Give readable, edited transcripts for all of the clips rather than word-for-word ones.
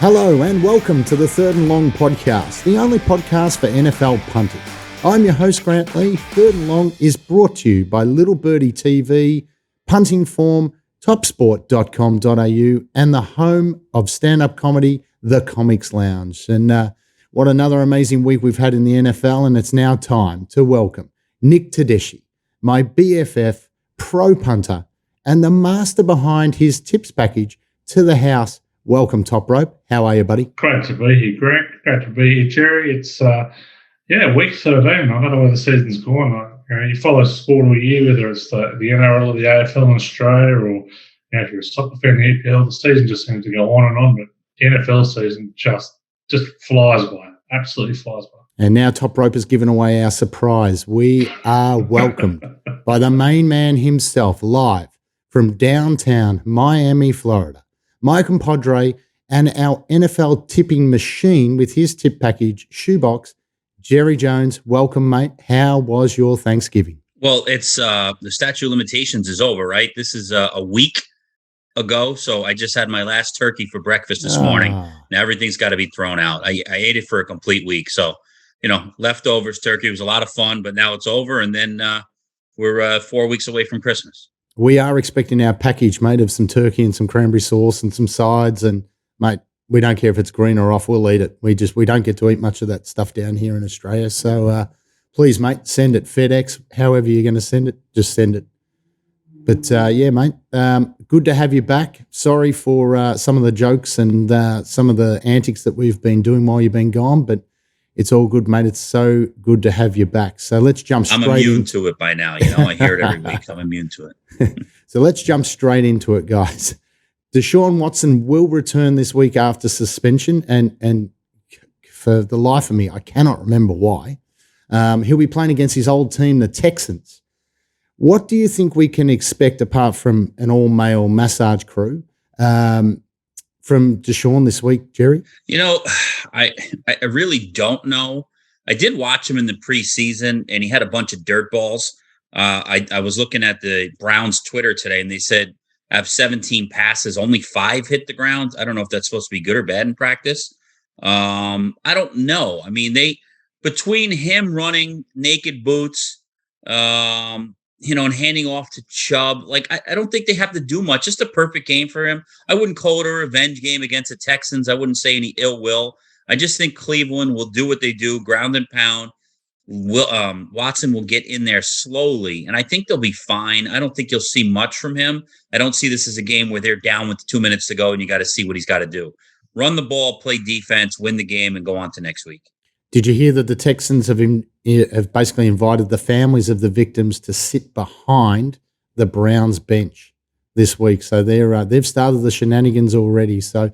Hello and welcome to the Third and Long podcast, the only podcast for NFL punting. I'm your host, Grant Lee. Third and Long is brought to you by Little Birdie TV, Punting Form, Topsport.com.au, and the home of stand-up comedy, The Comics Lounge. And what another amazing week we've had in the NFL, and it's now time to welcome Nick Tedeschi, my BFF, pro punter, and the master behind his tips package, to the house. Welcome, Toprope. How are you, buddy? Great to be here, Greg. Great to be here, Jerry. It's, week 13. I don't know where the season's gone. You follow sport all year, whether it's the NRL or the AFL in Australia, or if you're a soccer fan, the EPL, the season just seems to go on and on. But the NFL season just flies by, absolutely flies by. And now Toprope has given away our surprise. We are welcomed by the main man himself, live from downtown Miami, Florida, my compadre and our NFL tipping machine with his tip package, Shoebox, Jerry Jones. Welcome, mate. How was your Thanksgiving? Well, it's the statute of limitations is over, right? This is a week ago, so I just had my last turkey for breakfast this morning. Now everything's got to be thrown out. I ate it for a complete week, so leftovers turkey was a lot of fun, but now it's over, and then we're 4 weeks away from Christmas. We are expecting our package, mate, of some turkey and some cranberry sauce and some sides. And, mate, we don't care if it's green or off. We'll eat it. We don't get to eat much of that stuff down here in Australia. So please, mate, send it FedEx. However you're going to send it, just send it. But, mate, good to have you back. Sorry for some of the jokes and some of the antics that we've been doing while you've been gone, but it's all good, mate. It's so good to have you back. So let's jump straight in. I'm immune to it by now. I hear it every week. I'm immune to it. So let's jump straight into it, guys. Deshaun Watson will return this week after suspension, and for the life of me, I cannot remember why. He'll be playing against his old team, the Texans. What do you think we can expect apart from an all-male massage crew from Deshaun this week, Jerry? I really don't know. I did watch him in the preseason, and he had a bunch of dirt balls. I was looking at the Browns Twitter today, and they said I have 17 passes, only 5 hit the ground. I don't know if that's supposed to be good or bad in practice. I don't know. I mean, between him running naked boots, and handing off to Chubb, I don't think they have to do much. Just a perfect game for him. I wouldn't call it a revenge game against the Texans. I wouldn't say any ill will. I just think Cleveland will do what they do, ground and pound. Watson will get in there slowly, and I think they'll be fine. I don't think you'll see much from him. I don't see this as a game where they're down with 2 minutes to go and you got to see what he's got to do. Run the ball, play defense, win the game, and go on to next week. Did you hear that the Texans have basically invited the families of the victims to sit behind the Browns bench this week? So they've started the shenanigans already. So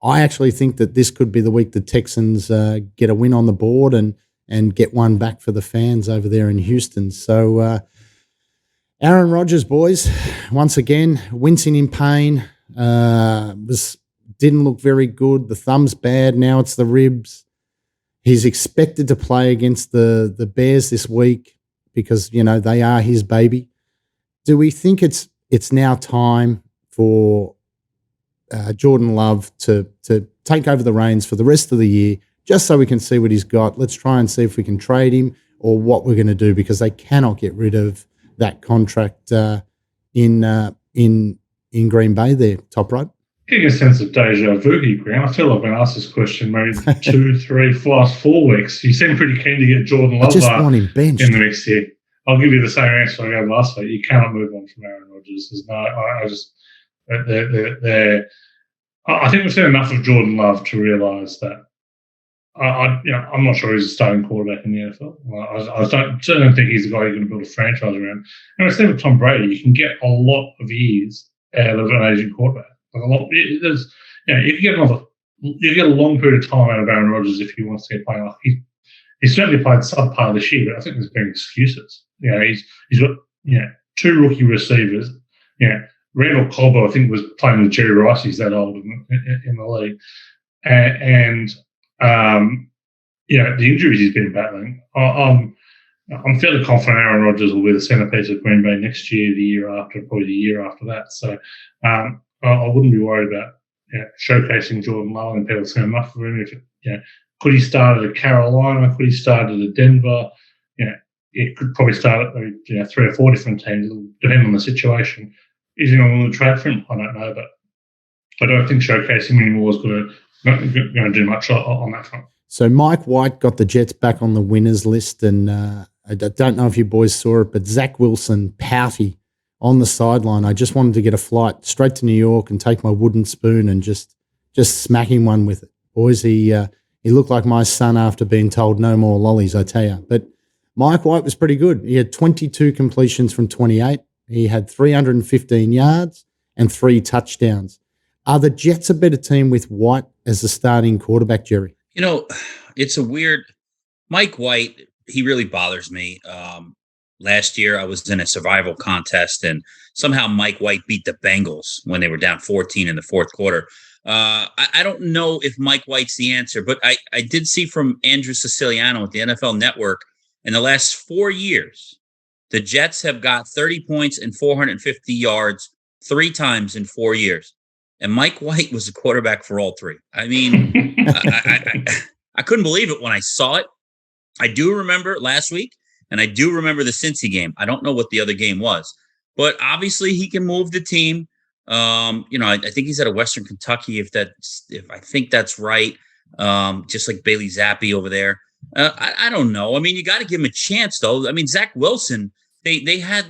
I actually think that this could be the week the Texans get a win on the board and get one back for the fans over there in Houston. So Aaron Rodgers, boys, once again, wincing in pain, didn't look very good. The thumb's bad. Now it's the ribs. He's expected to play against the Bears this week because, they are his baby. Do we think it's now time for Jordan Love to take over the reins for the rest of the year, just so we can see what he's got? Let's try and see if we can trade him or what we're going to do, because they cannot get rid of that contract in Green Bay there, Toprope. Getting a sense of deja vu here, Graham. I feel like I've been asked this question maybe 2, 3, 4 weeks. You seem pretty keen to get Jordan Love I just want him benched in the next year. I'll give you the same answer I gave last week. You cannot move on from Aaron Rodgers. There's no. I think we've seen enough of Jordan Love to realise that. I'm not sure he's a starting quarterback in the NFL. I certainly don't think he's the guy you're going to build a franchise around. And instead of Tom Brady, you can get a lot of years out of an aging quarterback. You get a long period of time out of Aaron Rodgers if he wants to get playing. He certainly played subpar this year, but I think there's been excuses. He's got 2 rookie receivers. Randall Cobb, I think, was playing with Jerry Rice. He's that old in the league, and the injuries he's been battling. I'm fairly confident Aaron Rodgers will be the centerpiece of Green Bay next year, the year after, probably the year after that. So I wouldn't be worried about showcasing Jordan Love and people seeing enough of him. Could he start at Carolina? Could he start at Denver? It could probably start at 3 or 4 different teams, depending on the situation. Is he on the trade for him? I don't know, but I don't think showcasing him anymore is going to do much on that front. So Mike White got the Jets back on the winners list, and I don't know if you boys saw it, but Zach Wilson, pouty on the sideline. I just wanted to get a flight straight to New York and take my wooden spoon and just smacking one with it. Boys, he looked like my son after being told no more lollies, I tell you. But Mike White was pretty good. He had 22 completions from 28. He had 315 yards and 3 touchdowns. Are the Jets a better team with White as the starting quarterback, Jerry? It's a weird – Mike White, he really bothers me. Last year I was in a survival contest, and somehow Mike White beat the Bengals when they were down 14 in the fourth quarter. I don't know if Mike White's the answer, but I did see from Andrew Siciliano at the NFL Network, in the last 4 years, the Jets have got 30 points and 450 yards 3 times in 4 years. And Mike White was the quarterback for all 3. I mean, I couldn't believe it when I saw it. I do remember last week, and I do remember the Cincy game. I don't know what the other game was, but obviously he can move the team. I think he's out of Western Kentucky, if I think that's right. Just like Bailey Zappi over there. I don't know. I mean, you got to give him a chance, though. I mean, Zach Wilson, they had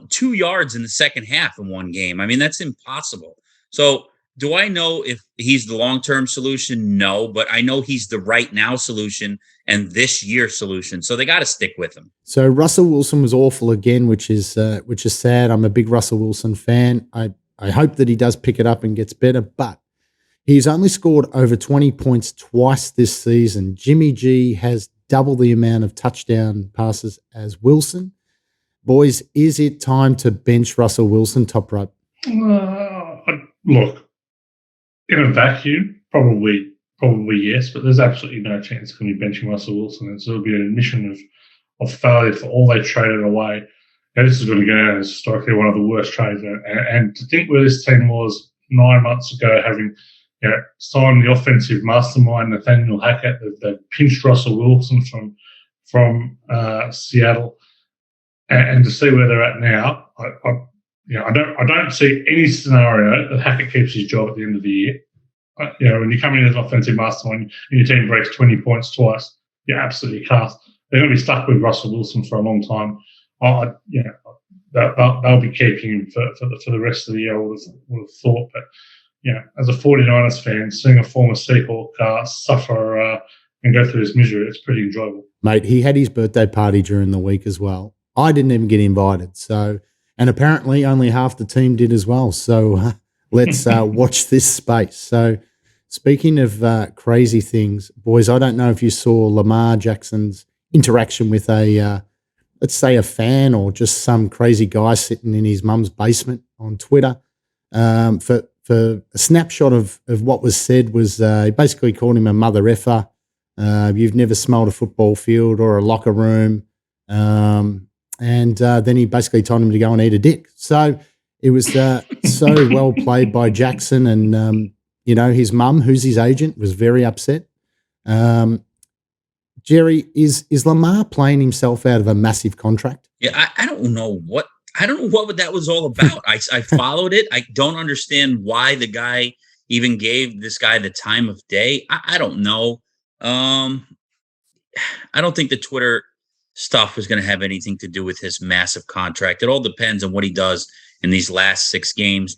2 yards in the second half in one game. I mean, that's impossible. So do I know if he's the long-term solution? No, but I know he's the right now solution and this year solution. So they got to stick with him. So Russell Wilson was awful again, which is sad. I'm a big Russell Wilson fan. I hope that he does pick it up and gets better, but he's only scored over 20 points twice this season. Jimmy G has double the amount of touchdown passes as Wilson. Boys, is it time to bench Russell Wilson, Toprope? Look, in a vacuum, probably yes, but there's absolutely no chance going to be benching Russell Wilson. And so it'll be an admission of failure for all they traded away. This is going to go down as historically one of the worst trades. And to think where this team was 9 months ago, having signed the offensive mastermind Nathaniel Hackett, they've pinched Russell Wilson from Seattle, and to see where they're at now, I don't see any scenario that Hackett keeps his job at the end of the year. When you come in as an offensive mastermind and your team breaks 20 points twice, you're absolutely cast. They're going to be stuck with Russell Wilson for a long time. They'll be keeping him for the rest of the year, I would have thought. But as a 49ers fan, seeing a former Seahawk suffer and go through his misery, it's pretty enjoyable. Mate, he had his birthday party during the week as well. I didn't even get invited. So, and apparently only half the team did as well. So let's watch this space. So speaking of crazy things, boys, I don't know if you saw Lamar Jackson's interaction with let's say a fan or just some crazy guy sitting in his mum's basement on Twitter. For a snapshot of what was said was he basically called him a mother effer. You've never smelled a football field or a locker room. And then he basically told him to go and eat a dick. So it was so well played by Jackson. And, his mum, who's his agent, was very upset. Jerry, is Lamar playing himself out of a massive contract? Yeah, I don't know what that was all about. I followed it. I don't understand why the guy even gave this guy the time of day. I don't know. I don't think the Twitter stuff is going to have anything to do with his massive contract. It all depends on what he does in these last 6 games.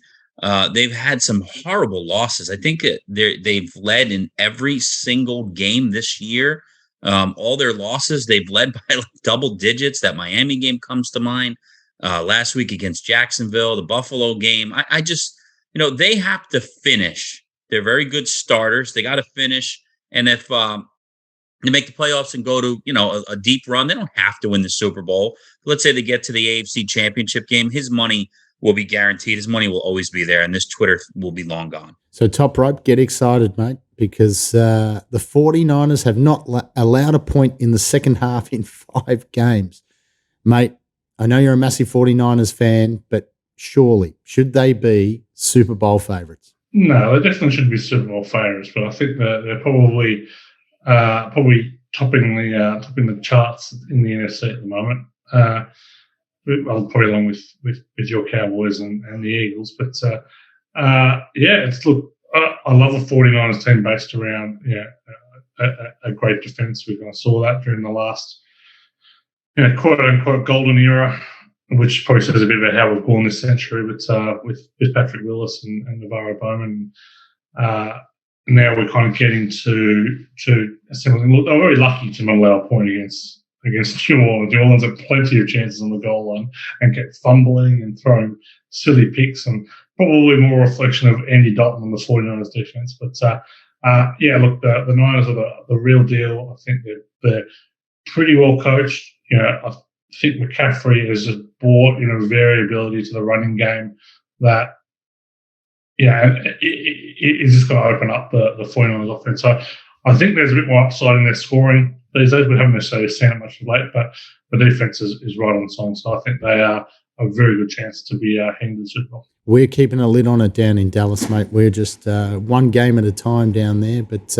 They've had some horrible losses. I think they've led in every single game this year. All their losses, they've led by double digits. That Miami game comes to mind. Last week against Jacksonville, the Buffalo game. I just, they have to finish. They're very good starters. They got to finish. And if they make the playoffs and go to, a deep run, they don't have to win the Super Bowl. Let's say they get to the AFC Championship game. His money will be guaranteed. His money will always be there, and this Twitter will be long gone. So Toprope, get excited, mate, because the 49ers have not allowed a point in the second half in 5 games. Mate, I know you're a massive 49ers fan, but surely should they be Super Bowl favorites? No, they definitely should be Super Bowl favourites, but I think that they're probably topping the charts in the NFC at the moment. Well, probably along with your Cowboys and the Eagles. But I love a 49ers team based around a great defense. We kind of saw that during the last quote unquote golden era, which probably says a bit about how we've gone this century. But with Patrick Willis and Navarro Bowman, now we're kind of getting to a similar. Look, they were very lucky to not allow a point against New Orleans. New Orleans had plenty of chances on the goal line and kept fumbling and throwing silly picks, and probably more reflection of Andy Dalton and the 49ers defense. But the Niners are the real deal. I think they're pretty well coached. I think McCaffrey has just brought variability to the running game that it's just going to open up the 49ers offense. So I think there's a bit more upside in their scoring these days. We haven't necessarily seen it much of late, but the defense is right on song. So I think they are a very good chance to be heading to the Super Bowl. We're keeping a lid on it down in Dallas, mate. We're just one game at a time down there. But,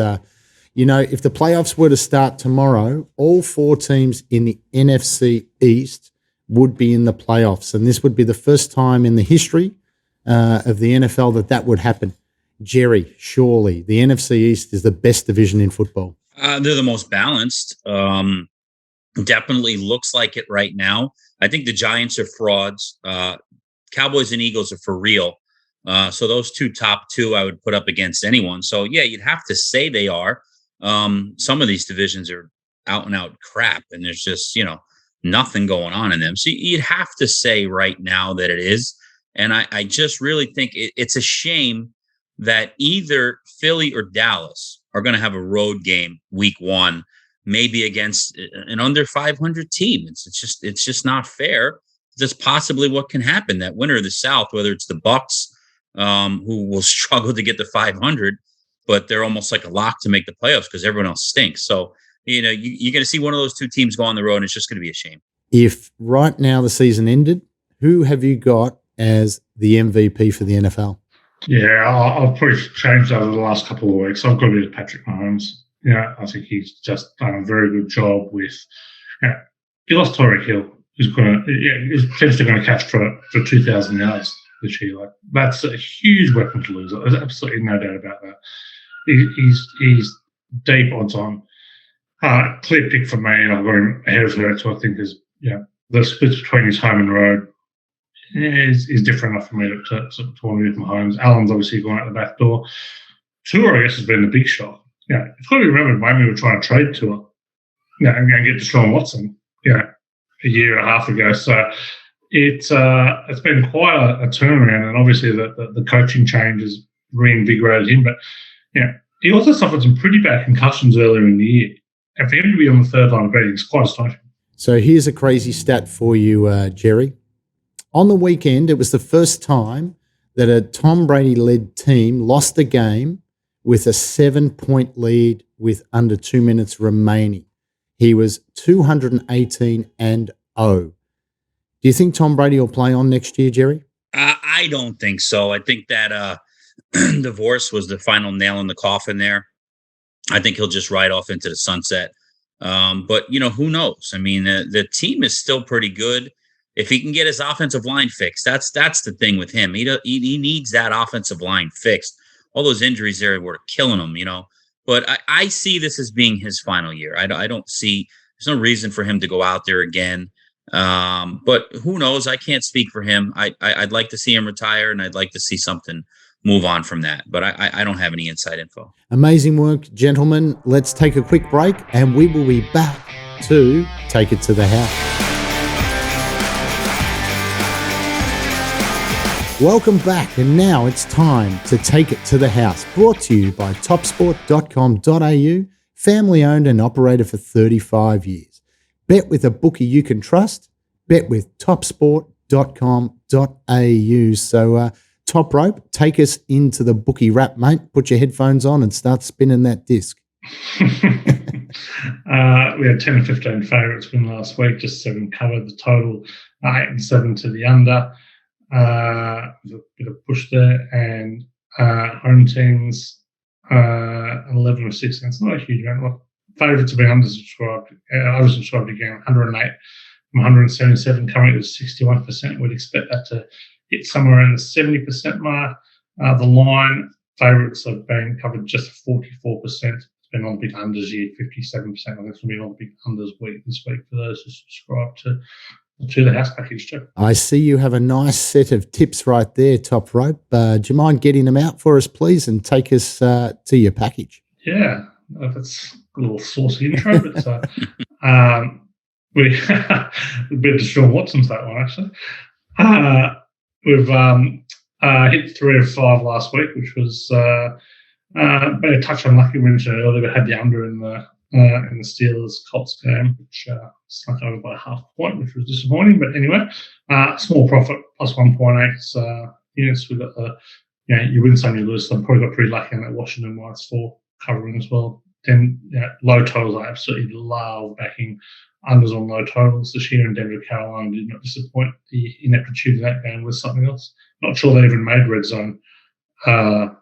if the playoffs were to start tomorrow, all four teams in the NFC East would be in the playoffs. And this would be the first time in the history of the NFL that would happen. Jerry, surely the NFC East is the best division in football. They're the most balanced. Definitely looks like it right now. I think the Giants are frauds. Cowboys and Eagles are for real. So those top two I would put up against anyone. So, yeah, you'd have to say they are. Some of these divisions are out and out crap, and there's just, nothing going on in them. So you'd have to say right now that it is. And I just really think it's a shame that either Philly or Dallas are going to have a road game week one, maybe against an under 500 team. It's just not fair. That's possibly what can happen. That winner of the South, whether it's the Bucs, who will struggle to get to 500, but they're almost like a lock to make the playoffs because everyone else stinks. So, you're going to see one of those two teams go on the road, and it's just going to be a shame. If right now the season ended, who have you got as the MVP for the NFL? Yeah, I'll probably change over the last couple of weeks. I've got to be with Patrick Mahomes. I think he's just done a very good job with. He lost Tyreek Hill. He's potentially going to catch for 2,000 yards this year. That's a huge weapon to lose. There's absolutely no doubt about that. He's deep odds on. Clear pick for me, and I've got him ahead of Hurts, who I think is the split between his home and road is different enough for me to want to be with Mahomes. Allen's obviously gone out the back door. Tua, I guess, has been the big shot. It's got to be remembered when we were trying to trade Tua, and get Deshaun Watson, a year and a half ago. So it's been quite a turnaround, and obviously the coaching change has reinvigorated him. But he also suffered some pretty bad concussions earlier in the year. And for him to be on the third line of betting is quite astonishing. So here's a crazy stat for you, Jerry. On the weekend, it was the first time that a Tom Brady-led team lost a game with a 7-point lead with under 2 minutes remaining. He was 218-0. Do you think Tom Brady will play on next year, Jerry? I don't think so. I think that divorce was the final nail in the coffin there. I think he'll just ride off into the sunset. But, who knows? I mean, the team is still pretty good. If he can get his offensive line fixed, that's the thing with him. He needs that offensive line fixed. All those injuries there were killing him, But I see this as being his final year. I don't see – there's no reason for him to go out there again. But who knows? I can't speak for him. I'd like to see him retire, and I'd like to see something move on from that. But I don't have any inside info. Amazing work, gentlemen. Let's take a quick break, and we will be back to Take It to the House. Welcome back, and now it's time to Take It to the House, brought to you by topsport.com.au, family owned and operated for 35 years. Bet with a bookie you can trust, bet with topsport.com.au. So, Toprope, take us into the bookie wrap, mate. Put your headphones on and start spinning that disc. We had 10 and 15 favourites win last week, just 7 covered the total, 8 and 7 to the under. A bit of push there, and home teams, 11 or 16. It's not a huge amount. Like, favourites have been oversubscribed again, 108 from 177, coming to 61%. We'd expect that to hit somewhere around the 70% mark. The line favourites have been covered just 44%. It's been on big unders here, 57%. I think it's going to be on big unders week this week for those who subscribe to the house package too. I see you have a nice set of tips right there, Toprope. Do you mind getting them out for us, please, and take us to your package? Yeah, that's a little saucy intro, but we a bit of Sean Watson's that one actually. We've hit 3 of 5 last week, which was been a touch unlucky. We mentioned earlier, we had the under in the Steelers Colts game, which snuck over by half a point, which was disappointing. But anyway, small profit plus 1.8 units. We got you win some, you lose some. Probably got pretty lucky in that Washington Whites 4 covering as well. Then low totals, I absolutely love backing unders on low totals this year. And Denver, Carolina did not disappoint. The ineptitude in that game was something else. Not sure they even made red zone on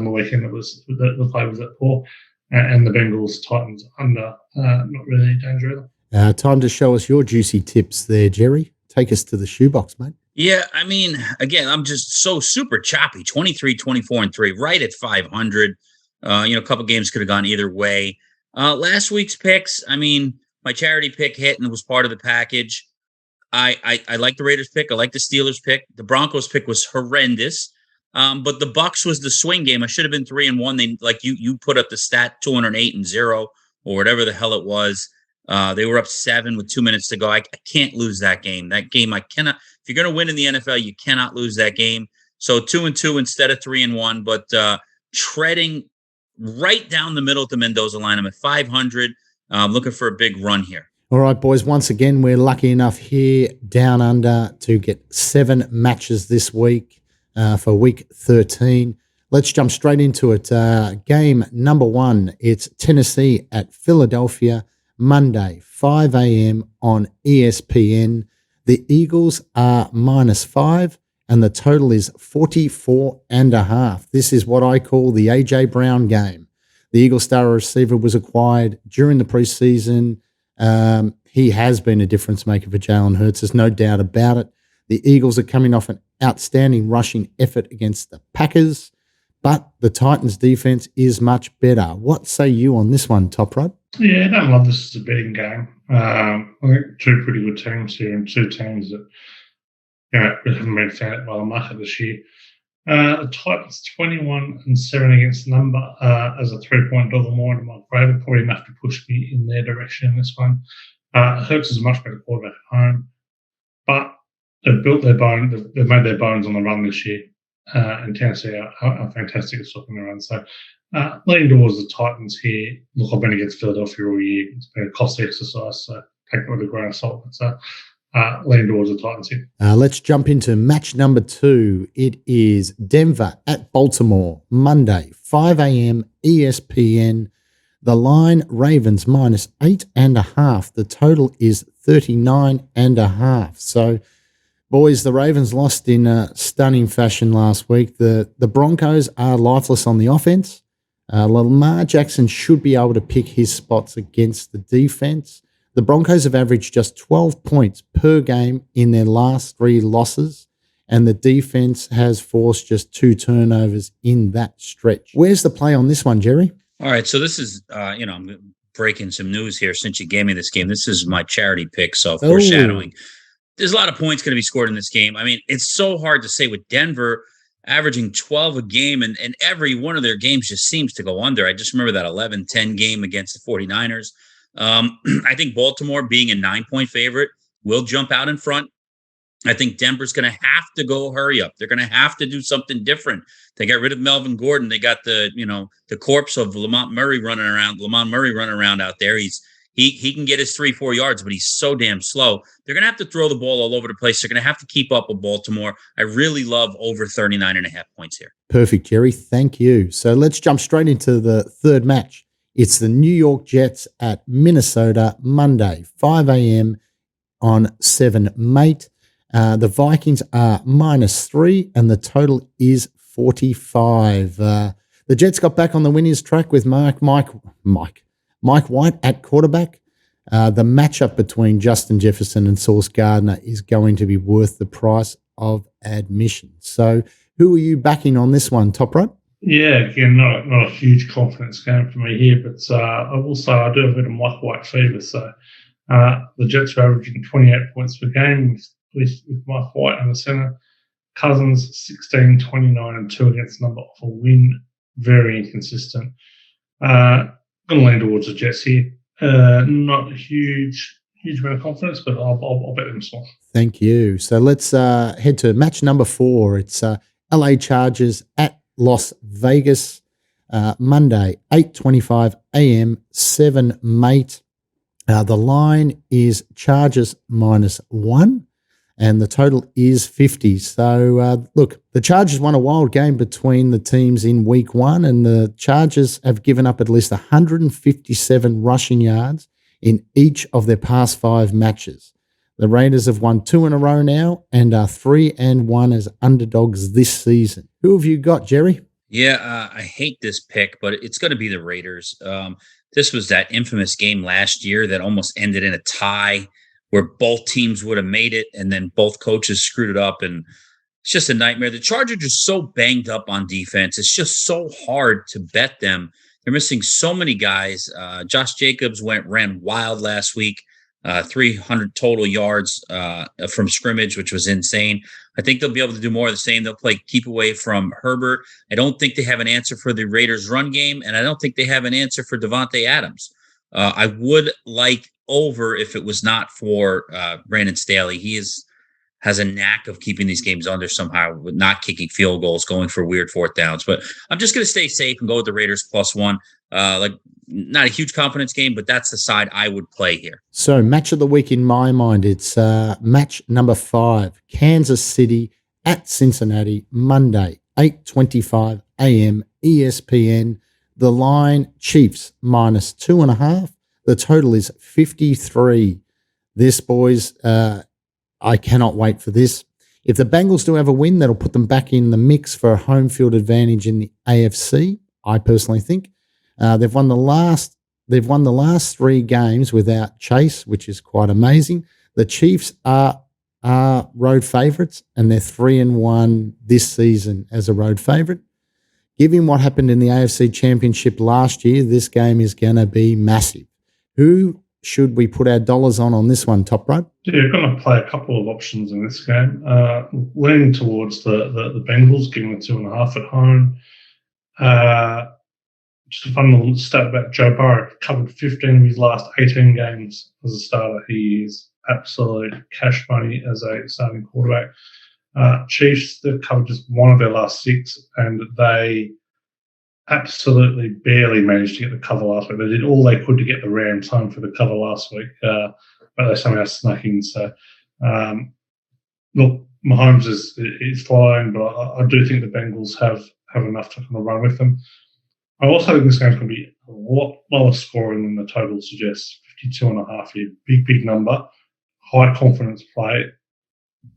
the weekend. The play was that poor. And the Bengals, Titans under, not really any danger either. Time to show us your juicy tips there, Jerry. Take us to the shoebox, mate. Yeah, I mean, again, I'm just so super choppy. 23, 24, and 3, right at 500. A couple games could have gone either way. Last week's picks, I mean, my charity pick hit and was part of the package. I like the Raiders pick. I like the Steelers pick. The Broncos pick was horrendous. But the Bucs was the swing game. I should have been 3-1. They like you put up the stat 208-0 or whatever the hell it was. They were up 7 with 2 minutes to go. I can't lose that game. That game I cannot. If you're going to win in the NFL, you cannot lose that game. So 2-2 instead of 3-1. But treading right down the middle at the Mendoza line. I'm at 500. I'm looking for a big run here. All right, boys. Once again, we're lucky enough here down under to get 7 matches this week. For week 13. Let's jump straight into it. Game number 1, it's Tennessee at Philadelphia, Monday, 5 a.m. on ESPN. The Eagles are -5, and the total is 44.5. This is what I call the A.J. Brown game. The Eagle star receiver was acquired during the preseason. He has been a difference maker for Jalen Hurts. There's no doubt about it. The Eagles are coming off an outstanding rushing effort against the Packers, but the Titans' defense is much better. What say you on this one, Toprope? Yeah, I don't love this as a betting game. I think 2 pretty good teams here and 2 teams that haven't been found out by the market this year. The Titans 21-7 against the number as a 3-point dog or more in my favour, probably enough to push me in their direction in this one. Hurts is a much better quarterback at home, but they've built their bone. They've made their bones on the run this year, and Tennessee are fantastic at stopping the run. So, leaning towards the Titans here. Look, I've been against Philadelphia all year. It's been a costly exercise, so take it with a grain of salt. But leaning towards the Titans here. Let's jump into match number 2. It is Denver at Baltimore, Monday, 5 a.m. ESPN. The line, Ravens -8.5. The total is 39.5. So, boys, the Ravens lost in stunning fashion last week. The Broncos are lifeless on the offense. Lamar Jackson should be able to pick his spots against the defense. The Broncos have averaged just 12 points per game in their last 3 losses, and the defense has forced just 2 turnovers in that stretch. Where's the play on this one, Jerry? All right, so this is, I'm breaking some news here since you gave me this game. This is my charity pick, so foreshadowing. There's a lot of points going to be scored in this game. I mean, it's so hard to say with Denver averaging 12 a game, and every one of their games just seems to go under. I just remember that 11-10 game against the 49ers. I think Baltimore, being a 9-point favorite, will jump out in front. I think Denver's going to have to go hurry up. They're going to have to do something different. They got rid of Melvin Gordon. They got the corpse of Lamont Murray running around out there. He can get his 3-4 yards, but he's so damn slow. They're going to have to throw the ball all over the place. They're going to have to keep up with Baltimore. I really love over 39.5 points here. Perfect, Jerry. Thank you. So let's jump straight into the third match. It's the New York Jets at Minnesota, Monday, 5 a.m. on 7 Mate. The Vikings are -3, and the total is 45. The Jets got back on the winners track with Mike White at quarterback. The matchup between Justin Jefferson and Sauce Gardner is going to be worth the price of admission. So who are you backing on this one, Toprope? Yeah, again, not a huge confidence game for me here, but I will say I do have a bit of Mike White fever. So the Jets are averaging 28 points per game with Mike White in the centre. Cousins 16, 29, and 2 against the number of a win. Very inconsistent. Going to lean towards the Jets here. Not a huge amount of confidence, but I'll bet them small. Thank you. So let's head to match number 4. It's LA Chargers at Las Vegas, Monday, 8:25 a.m., 7 mate. The line is Chargers -1, and the total is 50. So, look, the Chargers won a wild game between the teams in week 1, and the Chargers have given up at least 157 rushing yards in each of their past 5 matches. The Raiders have won 2 in a row now and are 3-1 as underdogs this season. Who have you got, Jerry? Yeah, I hate this pick, but it's going to be the Raiders. This was that infamous game last year that almost ended in a tie where both teams would have made it, and then both coaches screwed it up, and it's just a nightmare. The Chargers are so banged up on defense. It's just so hard to bet them. They're missing so many guys. Josh Jacobs ran wild last week. 300 total yards from scrimmage, which was insane. I think they'll be able to do more of the same. They'll play keep away from Herbert. I don't think they have an answer for the Raiders' run game, and I don't think they have an answer for Devontae Adams. I would like over if it was not for Brandon Staley. He has a knack of keeping these games under somehow, with not kicking field goals, going for weird 4th downs. But I'm just going to stay safe and go with the Raiders +1. Not a huge confidence game, but that's the side I would play here. So match of the week in my mind, it's match number 5, Kansas City at Cincinnati, Monday, 8:25 a.m. ESPN. The line, Chiefs -2.5. The total is 53. This, boys, I cannot wait for this. If the Bengals do have a win, that'll put them back in the mix for a home field advantage in the AFC, I personally think. They've won the last 3 games without Chase, which is quite amazing. The Chiefs are road favourites, and they're 3-1 this season as a road favourite. Given what happened in the AFC Championship last year, this game is going to be massive. Who should we put our dollars on this one, Toprope? Yeah, you're going to play a couple of options in this game. Leaning towards the Bengals, giving the 2.5 at home. Just a fun little stat about Joe Burrow. Covered 15 of his last 18 games as a starter. He is absolute cash money as a starting quarterback. Chiefs, they've covered just 1 of their last 6, and they absolutely barely managed to get the cover last week. They did all they could to get the Rams home for the cover last week, but they somehow snuck in. So, look, Mahomes is flying, but I do think the Bengals have enough to kind of run with them. I also think this game's going to be a lot lower scoring than the total suggests. 52.5 here, big number, high confidence play.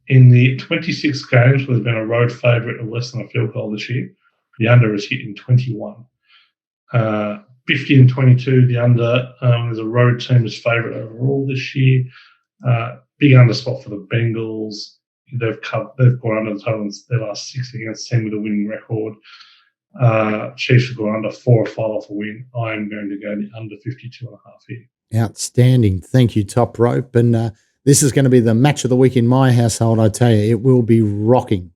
In the 26 games where there's been a road favourite of less than a field goal this year, the under is hit in 21. 50 and 22, the under. There's a road team as favourite overall this year. Big under spot for the Bengals. They've gone under the total in their last 6 against 10 with a winning record. Chiefs have gone under 4 or 5 off a win. I am going to go the under 52.5 here. Outstanding. Thank you, Toprope. And this is going to be the match of the week in my household, I tell you. It will be rocking.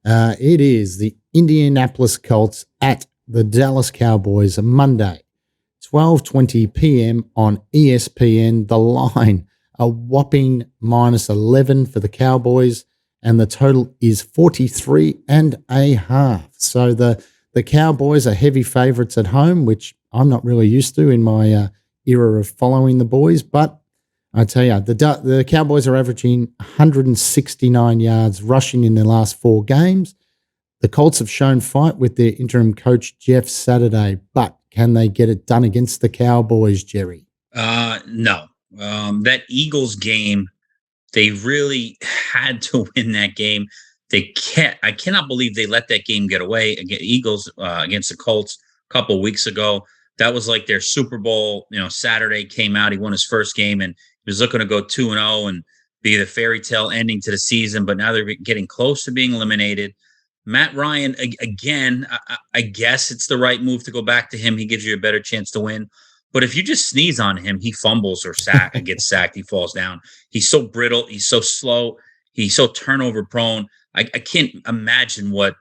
It is the Indianapolis Colts at the Dallas Cowboys Monday, 12:20 p.m. on ESPN. The line, a whopping -11 for the Cowboys, and the total is 43.5. So the Cowboys are heavy favourites at home, which I'm not really used to in my era of following the boys. But I tell you, the Cowboys are averaging 169 yards rushing in their last 4 games. The Colts have shown fight with their interim coach, Jeff Saturday. But can they get it done against the Cowboys, Jerry? No. That Eagles game, they really had to win that game. I cannot believe they let that game get away. Eagles against the Colts a couple of weeks ago. That was like their Super Bowl. Saturday came out. He won his first game and he was looking to go 2-0 and be the fairy tale ending to the season. But now they're getting close to being eliminated. Matt Ryan, again, I guess it's the right move to go back to him. He gives you a better chance to win. But if you just sneeze on him, he fumbles or gets sacked. He falls down. He's so brittle. He's so slow. He's so turnover prone. I can't imagine what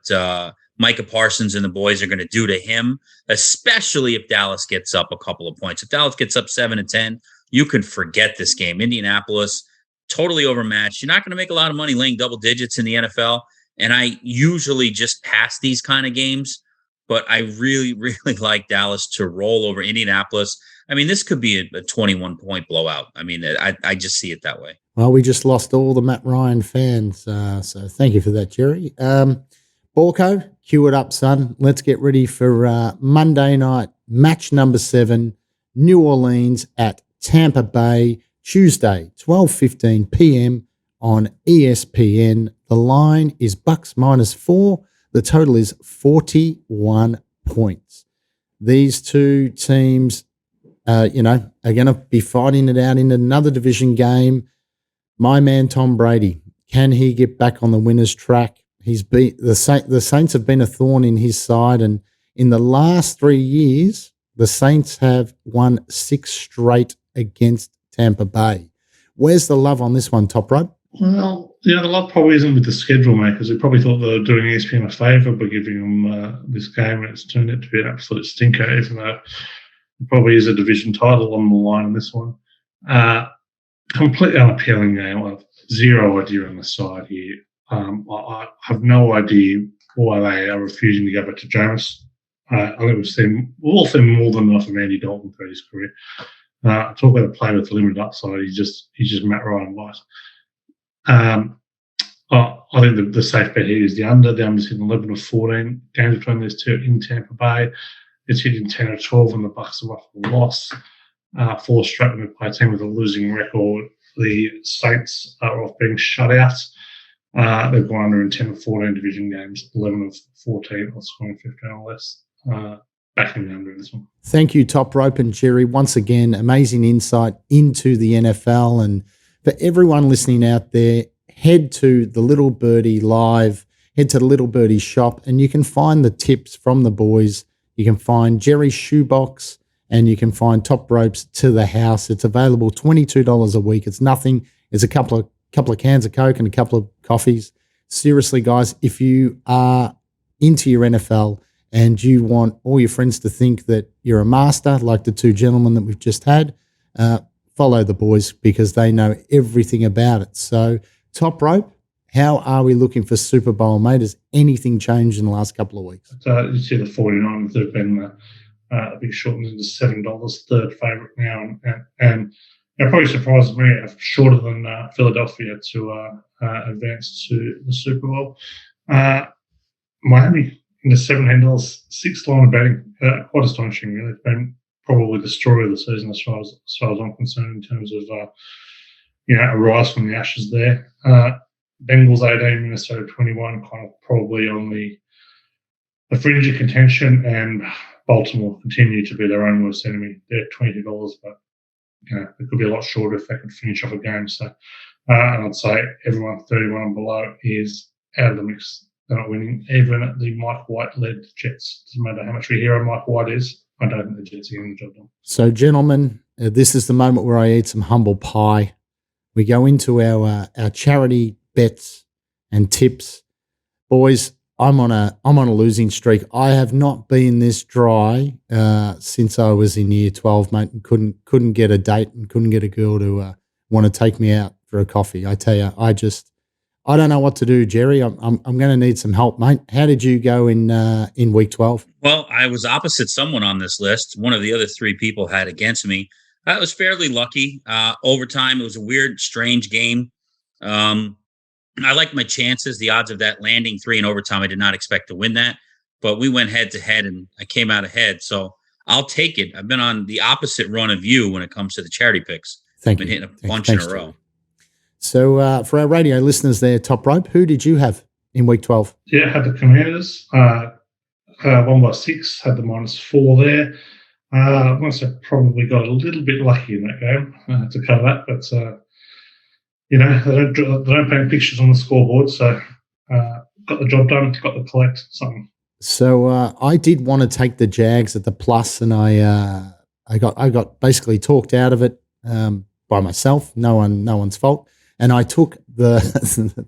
Micah Parsons and the boys are going to do to him, especially if Dallas gets up a couple of points. If Dallas gets up 7-10, you can forget this game. Indianapolis, totally overmatched. You're not going to make a lot of money laying double digits in the NFL. And I usually just pass these kind of games, but I really, really like Dallas to roll over Indianapolis. I mean, this could be a 21-point blowout. I mean, I just see it that way. Well, we just lost all the Matt Ryan fans, so thank you for that, Jerry. Borco, cue it up, son. Let's get ready for Monday night, match number 7, New Orleans at Tampa Bay, Tuesday, 12:15 p.m. on ESPN. The line is Bucks -4. The total is 41 points. These two teams, are going to be fighting it out in another division game. My man Tom Brady, can he get back on the winner's track? The Saints have been a thorn in his side, and in the last 3 years, the Saints have won 6 straight against Tampa Bay. Where's the love on this one, Toprope? Well, the love probably isn't with the schedule makers. They probably thought they were doing ESPN a favour by giving them this game, and it's turned out to be an absolute stinker, even though it probably is a division title on the line in this one. Completely unappealing game. I have zero idea on the side here. I have no idea why they are refusing to go back to Jameis. I think we've all seen more than enough of Andy Dalton throughout his career. Talk about a player with limited upside. He's just Matt Ryan light. I think the safe bet here is the under. The under's hitting 11 of 14 games between these two in Tampa Bay. It's hitting 10 of 12 when the Bucks are off a loss. 4 straight when they play a team with a losing record. The Saints are off being shut out. They've gone under in 10 of 14 division games, 11 of 14, or scoring 15 or less. Backing the under in this one. Thank you, Toprope and Jerry. Once again, amazing insight into the NFL. And for everyone listening out there, head to the Little Birdie Live, head to the Little Birdie shop, and you can find the tips from the boys. You can find Jerry's shoebox, and you can find Topropes to the house. It's available $22 a week. It's nothing. It's a couple of cans of Coke and a couple of coffees. Seriously, guys, if you are into your NFL and you want all your friends to think that you're a master, like the two gentlemen that we've just had, follow the boys because they know everything about it. So, Toprope, how are we looking for Super Bowl, mate? Has anything changed in the last couple of weeks? You see the 49ers have been a big shortened into $7, third favourite now, and it probably surprises me shorter than Philadelphia to advance to the Super Bowl. Miami into $17, $6 of betting, quite astonishing. Really, it's been probably the story of the season as far as I'm concerned in terms of a rise from the ashes there. Bengals 18, Minnesota 21, kind of probably on the fringe of contention, and Baltimore continue to be their own worst enemy. They're $20, but it could be a lot shorter if they could finish off a game. So, and I'd say everyone 31 and below is out of the mix. They're not winning. Even the Mike White-led Jets. Doesn't matter how much we hear Mike White is, I don't think the Jets are getting the job done. So, gentlemen, this is the moment where I eat some humble pie. We go into our charity bets and tips. Boys, I'm on a losing streak. I have not been this dry since I was in year 12, mate, and couldn't get a date and couldn't get a girl to want to take me out for a coffee. I tell you, I don't know what to do, Jerry. I'm going to need some help, mate. How did you go in week 12? Well, I was opposite someone on this list. One of the other 3 people had against me. I was fairly lucky. Overtime, it was a weird, strange game. I liked my chances. The odds of that landing 3 in overtime, I did not expect to win that. But we went head-to-head, and I came out ahead. So I'll take it. I've been on the opposite run of you when it comes to the charity picks. I've been hitting a bunch in a row. So for our radio listeners there, Toprope, who did you have? in week 12? Yeah, had the Commanders. Won by 6, had the -4 there. Once I probably got a little bit lucky in that game to cover that, but they don't paint pictures on the scoreboard, so got the job done, got the collect something. So I did want to take the Jags at the plus, and I got basically talked out of it by myself. No one's fault, and I took the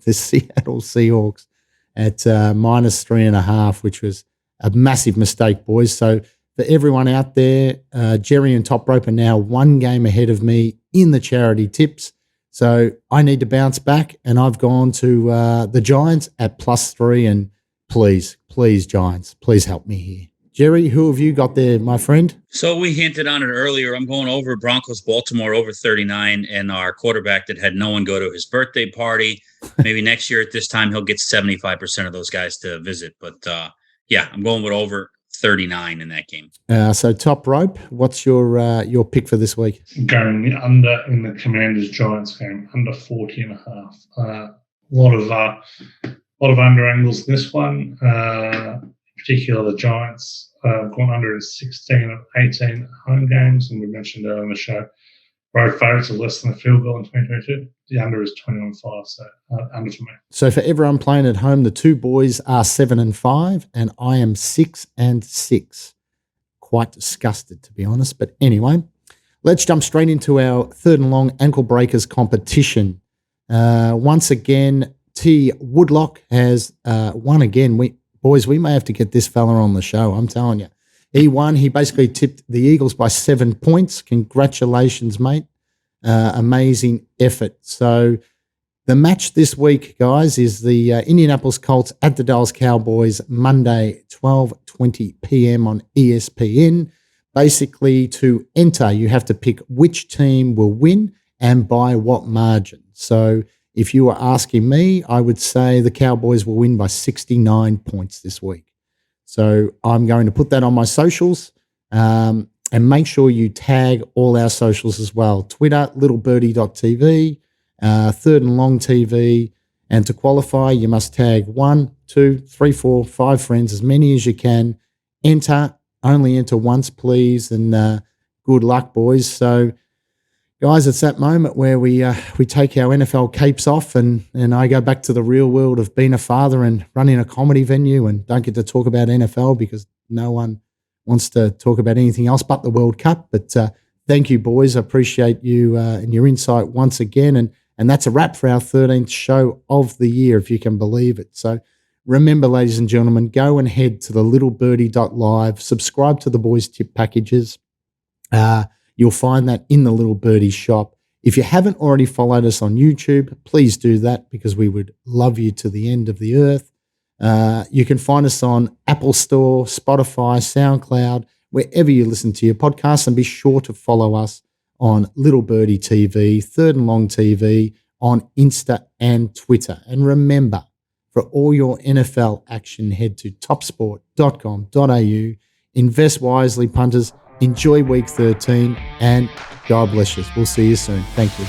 the Seattle Seahawks at -3.5, which was a massive mistake, boys. So for everyone out there, Jerry and Toprope are now 1 game ahead of me in the charity tips. So I need to bounce back, and I've gone to the Giants at +3. And please, Giants, please help me here. Jerry, who have you got there, my friend? So we hinted on it earlier. I'm going over Broncos, Baltimore over 39, and our quarterback that had no one go to his birthday party. Maybe next year at this time, he'll get 75% of those guys to visit. But yeah, I'm going with over 39 in that game. So Toprope, what's your pick for this week? Going the under in the Commanders-Giants game, under 40.5. A lot of under angles in this one. In particular, the Giants gone under in 16 of 18 home games, and we mentioned earlier in the show, road favourites of less than a field goal in 2022. The under is 21.5, so under for me. So for everyone playing at home, the two boys are 7-5, and I am 6-6. Quite disgusted, to be honest. But anyway, let's jump straight into our third and long ankle breakers competition. Once again, T. Woodlock has won again. We may have to get this fella on the show, I'm telling you. He won. He basically tipped the Eagles by 7 points. Congratulations, mate. Amazing effort. So the match this week, guys, is the Indianapolis Colts at the Dallas Cowboys, Monday, 12:20 p.m. on ESPN. Basically, to enter, you have to pick which team will win and by what margin. So if you were asking me, I would say the Cowboys will win by 69 points this week. So I'm going to put that on my socials, and make sure you tag all our socials as well. Twitter, littlebirdie.tv, third and long TV. And to qualify, you must tag 1, 2, 3, 4, 5 friends, as many as you can. Enter, only enter once, please. And good luck, boys. So, guys, it's that moment where we take our NFL capes off and I go back to the real world of being a father and running a comedy venue and don't get to talk about NFL because no one wants to talk about anything else but the World Cup. But thank you, boys. I appreciate you and your insight once again. And that's a wrap for our 13th show of the year, if you can believe it. So remember, ladies and gentlemen, go and head to the littlebirdie.live, subscribe to the boys' tip packages. You'll find that in the Little Birdie shop. If you haven't already followed us on YouTube, please do that because we would love you to the end of the earth. You can find us on Apple Store, Spotify, SoundCloud, wherever you listen to your podcasts, and be sure to follow us on Little Birdie TV, Third and Long TV, on Insta and Twitter. And remember, for all your NFL action, head to topsport.com.au. Invest wisely, punters. Enjoy week 13, and God bless you. We'll see you soon. Thank you.